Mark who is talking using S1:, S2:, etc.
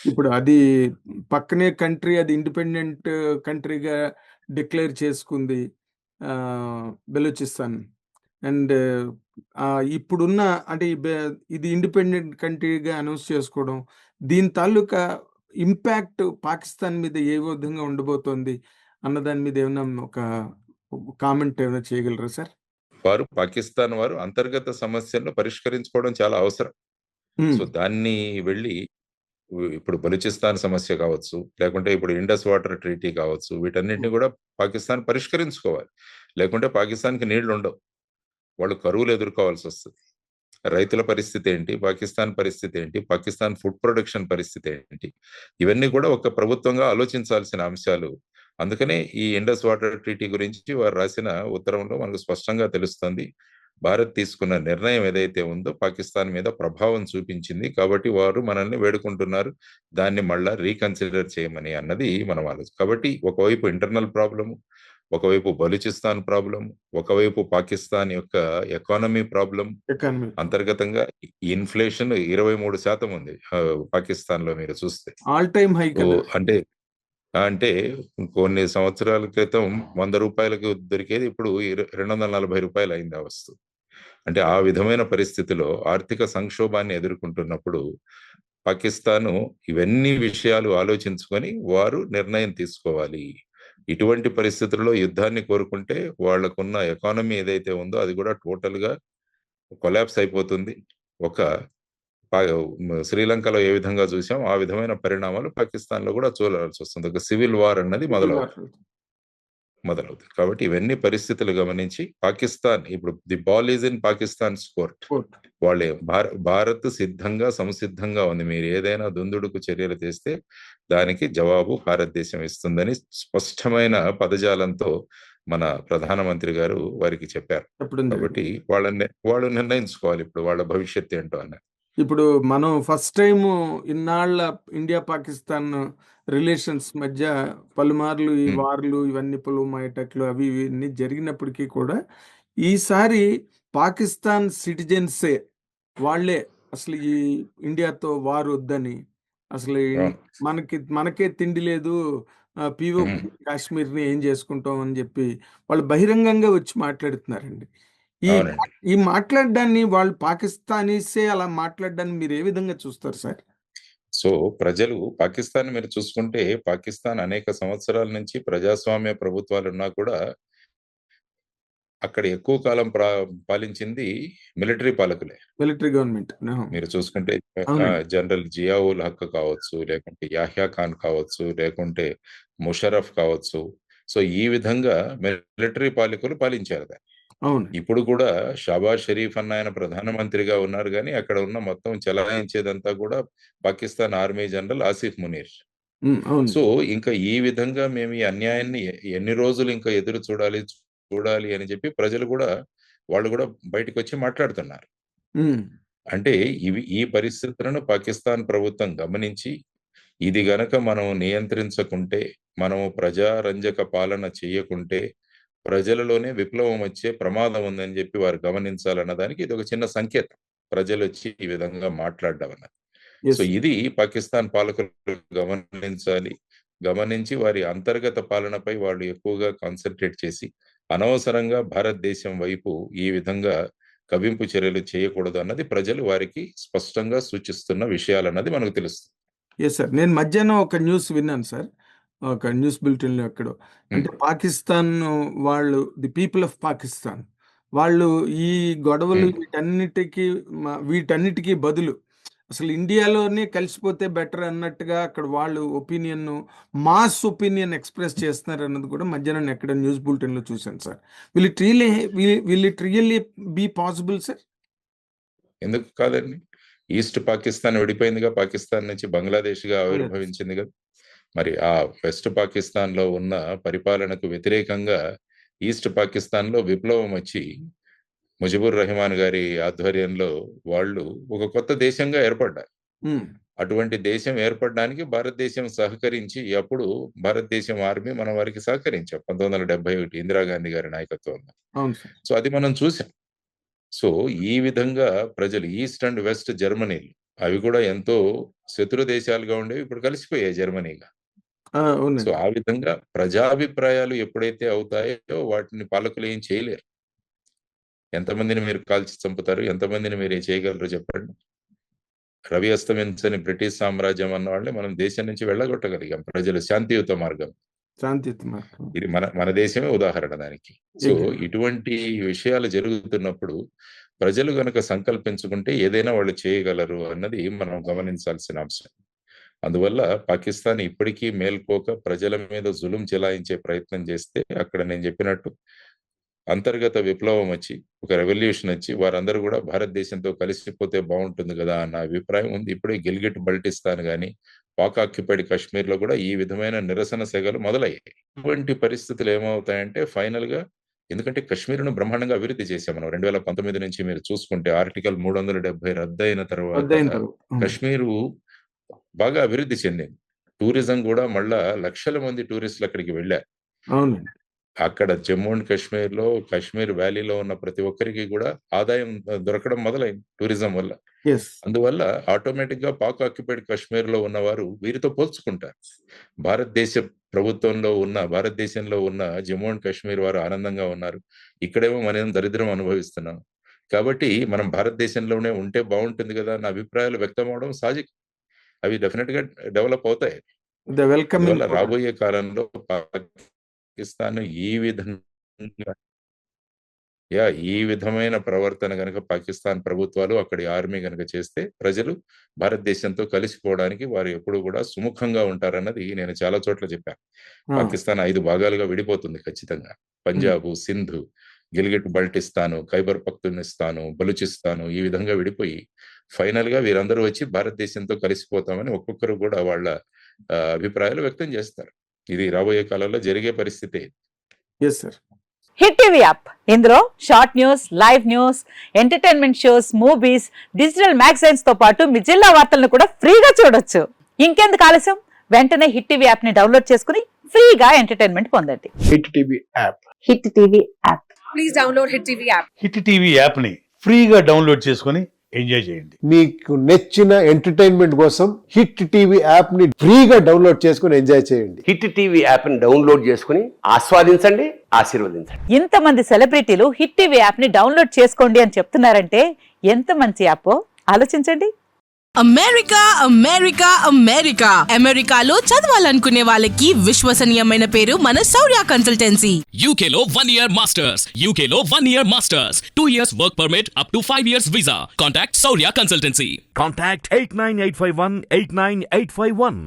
S1: ఇప్పుడు అది పక్కనే కంట్రీ, అది ఇండిపెండెంట్ కంట్రీగా డిక్లేర్ చేసుకుంది బెలూచిస్తాన్. అండ్ ఇప్పుడున్న అంటే ఇది ఇండిపెండెంట్ కంట్రీగా అనౌన్స్ చేసుకోవడం, దీని తాలూకా ఇంపాక్ట్ పాకిస్తాన్ మీద ఏ విధంగా ఉండబోతోంది అన్న దాని మీద ఏమైనా ఒక కామెంట్ ఏమైనా చేయగలరా సార్?
S2: పాకిస్తాన్ వారు అంతర్గత సమస్యలను పరిష్కరించుకోవడం చాలా అవసరం. సో దాన్ని వెళ్ళి ఇప్పుడు బలూచిస్తాన్ సమస్య కావచ్చు, లేకుంటే ఇప్పుడు ఇండస్ వాటర్ ట్రీటీ కావచ్చు, వీటన్నిటిని కూడా పాకిస్తాన్ పరిష్కరించుకోవాలి. లేకుంటే పాకిస్తాన్కి నీళ్లు ఉండవు, వాళ్ళు కరువులు ఎదుర్కోవాల్సి వస్తుంది. రైతుల పరిస్థితి ఏంటి, పాకిస్తాన్ పరిస్థితి ఏంటి, పాకిస్తాన్ ఫుడ్ ప్రొడక్షన్ పరిస్థితి ఏంటి, ఇవన్నీ కూడా ఒక ప్రభుత్వంగా ఆలోచించాల్సిన అంశాలు. అందుకనే ఈ ఇండస్ వాటర్ ట్రీటీ గురించి వారు రాసిన ఉత్తరంలో మనకు స్పష్టంగా తెలుస్తుంది. భారత్ తీసుకున్న నిర్ణయం ఏదైతే ఉందో పాకిస్తాన్ మీద ప్రభావం చూపించింది, కాబట్టి వారు మనల్ని వేడుకుంటున్నారు దాన్ని మళ్ళా రీకన్సిడర్ చేయమని అన్నది మనం ఆలోచన. కాబట్టి ఒకవైపు ఇంటర్నల్ ప్రాబ్లము, ఒకవైపు బలూచిస్తాన్ ప్రాబ్లం, ఒకవైపు పాకిస్తాన్ యొక్క ఎకానమీ ప్రాబ్లం. అంతర్గతంగా ఇన్ఫ్లేషన్ 23% ఉంది పాకిస్తాన్ లో మీరు చూస్తే.
S1: All time high.
S2: అంటే అంటే కొన్ని సంవత్సరాల క్రితం 100 రూపాయలకు దొరికేది ఇప్పుడు 240 రూపాయలు అయింది ఆ వస్తువు. అంటే ఆ విధమైన పరిస్థితిలో ఆర్థిక సంక్షోభాన్ని ఎదుర్కొంటున్నప్పుడు పాకిస్తాను ఇవన్నీ విషయాలు ఆలోచించుకొని వారు నిర్ణయం తీసుకోవాలి. ఇటువంటి పరిస్థితుల్లో యుద్ధాన్ని కోరుకుంటే వాళ్లకున్న ఎకానమీ ఏదైతే ఉందో అది కూడా టోటల్ గా కొలాప్స్ అయిపోతుంది. ఒక శ్రీలంకలో ఏ విధంగా చూసాం ఆ విధమైన పరిణామాలు పాకిస్తాన్ లో కూడా చూడాల్సి వస్తుంది. ఒక సివిల్ వార్ అన్నది మొదలవుతుంది. కాబట్టి ఇవన్నీ పరిస్థితులు గమనించి పాకిస్తాన్ ఇప్పుడు the ball is in Pakistan court. వాళ్ళే భారత్ సిద్ధంగా సంసిద్ధంగా ఉంది, మీరు ఏదైనా దుందుడుకు చర్యలు చేస్తే దానికి జవాబు భారతదేశం ఇస్తుందని స్పష్టమైన పదజాలంతో మన ప్రధానమంత్రి గారు వారికి చెప్పారు. కాబట్టి వాళ్ళు నిర్ణయించుకోవాలి ఇప్పుడు వాళ్ళ భవిష్యత్తు ఏంటో అన్నది.
S1: ఇప్పుడు మనం ఫస్ట్ టైం ఇన్నాళ్ళ ఇండియా పాకిస్తాన్ రిలేషన్స్ మధ్య పలుమార్లు ఈ వార్లు ఇవన్నీ పుల్వామా అటాక్లు అవి ఇవన్నీ జరిగినప్పటికీ కూడా ఈసారి పాకిస్తాన్ సిటిజన్సే వాళ్ళే అసలు ఈ ఇండియాతో వార్ వద్దని, అసలు మనకే తిండి లేదు, పీఓ కాశ్మీర్ని ఏం చేసుకుంటాం అని చెప్పి వాళ్ళు బహిరంగంగా వచ్చి మాట్లాడుతున్నారండి. ఈ మాట్లాడడాన్ని వాళ్ళు పాకిస్తానీసే అలా మాట్లాడడాన్ని మీరు ఏ విధంగా చూస్తారు సార్?
S2: సో ప్రజలు పాకిస్తాన్ మీరు చూసుకుంటే పాకిస్తాన్ అనేక సంవత్సరాల నుంచి ప్రజాస్వామ్య ప్రభుత్వాలు ఉన్నా కూడా అక్కడ ఎక్కువ కాలం పాలించింది మిలిటరీ పాలకులే,
S1: మిలిటరీ గవర్నమెంట్.
S2: మీరు చూసుకుంటే జనరల్ జియావుల్ హక్ కావచ్చు, లేకుంటే యాహ్యా ఖాన్ కావచ్చు, లేకుంటే ముషరఫ్ కావచ్చు. సో ఈ విధంగా మిలిటరీ పాలకులు పాలించారు దాన్ని. ఇప్పుడు కూడా షాబాజ్ షరీఫ్ అన్న ఆయన ప్రధానమంత్రిగా ఉన్నారు, కానీ అక్కడ ఉన్న మొత్తం చెలాయించేదంతా కూడా Pakistan army general Asif Munir. So ఇంకా ఈ విధంగా మేము ఈ అన్యాయాన్ని ఎన్ని రోజులు ఇంకా ఎదురు చూడాలి అని చెప్పి ప్రజలు కూడా వాళ్ళు కూడా బయటకు వచ్చి మాట్లాడుతున్నారు. అంటే ఈ పరిస్థితులను పాకిస్తాన్ ప్రభుత్వం గమనించి ఇది గనక మనం నియంత్రించకుంటే, మనము ప్రజారంజక పాలన చేయకుంటే ప్రజలలోనే విప్లవం వచ్చే ప్రమాదం ఉందని చెప్పి వారు గమనించాలన్న దానికి ఇది ఒక చిన్న సంకేతం, ప్రజలు వచ్చి ఈ విధంగా మాట్లాడడం అన్నది. సో ఇది పాకిస్తాన్ పాలకులు గమనించి వారి అంతర్గత పాలనపై వాళ్ళు ఎక్కువగా కాన్సన్ట్రేట్ చేసి అనవసరంగా భారతదేశం వైపు ఈ విధంగా కవింపు చర్యలు చేయకూడదు అన్నది ప్రజలు వారికి స్పష్టంగా సూచిస్తున్న విషయాలన్నది మనకు తెలుస్తుంది.
S1: సార్, నేను మధ్యాహ్నం ఒక న్యూస్ విన్నాను సార్, ఒక న్యూస్ బులెటిన్లో ఎక్కడో, అంటే పాకిస్తాన్ వాళ్ళు, ది పీపుల్ ఆఫ్ పాకిస్తాన్ వాళ్ళు ఈ గొడవలు వీటన్నిటికీ బదులు అసలు ఇండియాలోనే కలిసిపోతే బెటర్ అన్నట్టుగా అక్కడ వాళ్ళు మాస్ ఒపీనియన్ ఎక్స్ప్రెస్ చేస్తున్నారు అన్నది కూడా మధ్యాహ్నం ఎక్కడ న్యూస్ బులెటిన్లో చూశాను sir. Will it really be possible sir?
S2: ఎందుకు కాదండి, ఈస్ట్ పాకిస్తాన్ విడిపోయిందిగా, పాకిస్తాన్ నుంచి బంగ్లాదేశ్గా ఆవిర్భవించింది కదా. మరి ఆ వెస్ట్ పాకిస్తాన్ లో ఉన్న పరిపాలనకు వ్యతిరేకంగా ఈస్ట్ పాకిస్తాన్ లో విప్లవం వచ్చి ముజిబుర్ రెహమాన్ గారి ఆధ్వర్యంలో వాళ్ళు ఒక కొత్త దేశంగా ఏర్పడ్డారు. అటువంటి దేశం ఏర్పడడానికి భారతదేశం సహకరించి, అప్పుడు భారతదేశం ఆర్మీ మన వారికి సహకరించాం 1971 ఇందిరాగాంధీ గారి నాయకత్వంలో. సో అది మనం చూసాం. సో ఈ విధంగా ప్రజలు ఈస్ట్ అండ్ వెస్ట్ జర్మనీలు అవి కూడా ఎంతో శత్రు దేశాలుగా ఉండేవి, ఇప్పుడు కలిసిపోయాయి జర్మనీగా. సో
S1: అవునండి.
S2: ఆ విధంగా ప్రజాభిప్రాయాలు ఎప్పుడైతే అవుతాయో వాటిని పాలకులు ఏం చేయలేరు. ఎంతమందిని మీరు కాల్చి చంపుతారు? ఎంతమందిని మీరు చేయగలరు చెప్పండి? రవి అస్తమించని బ్రిటిష్ సామ్రాజ్యం అన్న వాళ్ళని మనం దేశం నుంచి వెళ్ళగొట్టగలిగాం ప్రజలు శాంతియుత మార్గం.
S1: శాంతియుత మార్గం.
S2: ఇది మన మన దేశమే ఉదాహరణ దానికి. So
S1: exact.
S2: ఇటువంటి విషయాలు జరుగుతున్నప్పుడు ప్రజలు గనక సంకల్పించుకుంటే ఏదైనా వాళ్ళు చేయగలరు అన్నది మనం గమనించాల్సిన అంశం. అందువల్ల పాకిస్తాన్ ఇప్పటికీ మేల్కోక ప్రజల మీద జులుం చెలాయించే ప్రయత్నం చేస్తే అక్కడ నేను చెప్పినట్టు అంతర్గత విప్లవం వచ్చి, ఒక రెవల్యూషన్ వచ్చి వారందరూ కూడా భారతదేశంతో కలిసిపోతే బాగుంటుంది కదా అన్న అభిప్రాయం ఉంది. ఇప్పుడే గిల్గిట్ బల్టిస్తాన్ గాని, పాక్ ఆక్యుపైడ్ కాశ్మీర్ లో కూడా ఈ విధమైన నిరసన సెగలు మొదలయ్యాయి. ఇటువంటి పరిస్థితులు ఏమవుతాయంటే ఫైనల్ గా, ఎందుకంటే కశ్మీర్ను బ్రహ్మాండంగా అభివృద్ధి చేశాం మనం 2019 నుంచి మీరు చూసుకుంటే ఆర్టికల్ 370 రద్దయిన తర్వాత
S1: రద్దయిన తర్వాత.
S2: కశ్మీరు బాగా అభివృద్ధి చెందింది. టూరిజం కూడా మళ్ళా లక్షల మంది టూరిస్టులు అక్కడికి వెళ్ళారు.
S1: అవునండి.
S2: అక్కడ జమ్మూ అండ్ కాశ్మీర్‌లో, కాశ్మీర్ వ్యాలీలో ఉన్న ప్రతి ఒక్కరికి కూడా ఆదాయం దొరకడం మొదలైంది టూరిజం వల్ల.
S1: యెస్.
S2: అందువల్ల ఆటోమేటిక్‌గా పాక్ ఆక్యుపైడ్ కాశ్మీర్‌లో ఉన్నవారు వీరితో పోల్చుకుంటారు. భారతదేశ భారతదేశంలో ఉన్న జమ్మూ అండ్ కాశ్మీర్ వారు ఆనందంగా ఉన్నారు. ఇక్కడేమో మనం దరిద్రం అనుభవిస్తున్నాం. కాబట్టి మనం భారతదేశంలోనే ఉంటే బావుంటుంది గదా! అన్న అభిప్రాయాలు వ్యక్తం అవ్వడం సహజం. అవి డెఫినిట్‌గా డెవలప్ అవుతాయి.
S1: ద వెల్కమింగ్
S2: అందువల్ల
S1: కూడా.
S2: రాబోయే కాలంలో పాకిస్తాన్ ఈ విధంగా ఈ విధమైన ప్రవర్తన గనక పాకిస్తాన్ ప్రభుత్వాలు, అక్కడి ఆర్మీ గనక చేస్తే ప్రజలు భారతదేశంతో కలిసిపోవడానికి వారు ఎప్పుడు కూడా సుముఖంగా ఉంటారన్నది నేను చాలా చోట్ల చెప్పాను.
S1: ఆ!
S2: పాకిస్తాన్ 5 భాగాలుగా విడిపోతుంది ఖచ్చితంగా. పంజాబు, సింధు, గిల్గిట్ బల్టిస్తాను, ఖైబర్ పఖ్తూనిస్తాను, బలూచిస్తాను ఈ విధంగా విడిపోయి ఫైనల్‌గా వీరందరూ వచ్చి భారతదేశంతో కలిసిపోతామని ఒక్కొక్కరు కూడా వాళ్ళ అభిప్రాయాలు వ్యక్తం చేస్తారు. ఇది రాబోయే కాలంలో జరిగే పరిస్థితే.
S1: Yes sir.
S3: Hit TV app, ఇందులో short news, live news, entertainment shows, movies, digital magazines తో పాటు మీ జిల్లా వార్తలను కూడా ఫ్రీగా చూడొచ్చు. ఇంకెందుకు ఆలస్యం, వెంటనే హిట్ టీవీ యాప్ ని డౌన్లోడ్ చేసుకుని ఫ్రీగా ఎంటర్టైన్మెంట్ పొందండి.
S4: Hit TV app.
S3: Hit TV app.
S5: Please download Hit TV app.
S4: Hit TV యాప్ని ఫ్రీగా డౌన్లోడ్ చేసుకొని ఎంజాయ్ చేయండి.
S6: మీకు నచ్చిన ఎంటర్టైన్మెంట్ కోసం హిట్ టీవీ యాప్ ని ఫ్రీగా డౌన్లోడ్ చేసుకుని ఎంజాయ్ చేయండి.
S7: హిట్ టీవీ యాప్ని డౌన్లోడ్ చేసుకుని ఆస్వాదించండి, ఆశీర్వదించండి.
S3: ఇంతమంది సెలబ్రిటీలు హిట్ టీవీ యాప్ ని డౌన్లోడ్ చేసుకోండి అని చెప్తున్నారంటే ఎంత మంచి యాప్ ఆలోచించండి.
S5: అమెరికా అమెరికా అమెరికా అమెరికాలో చదవాలనుకునే వాళ్ళకి విశ్వసనీయమైన పేరు మన శౌర్య కన్సల్టెన్సీ.
S8: UK లో 1 year masters. UK లో 1 year masters. 2 years work permit up to 5 years visa. Contact Saurya Consultancy.
S9: Contact 89851 89851.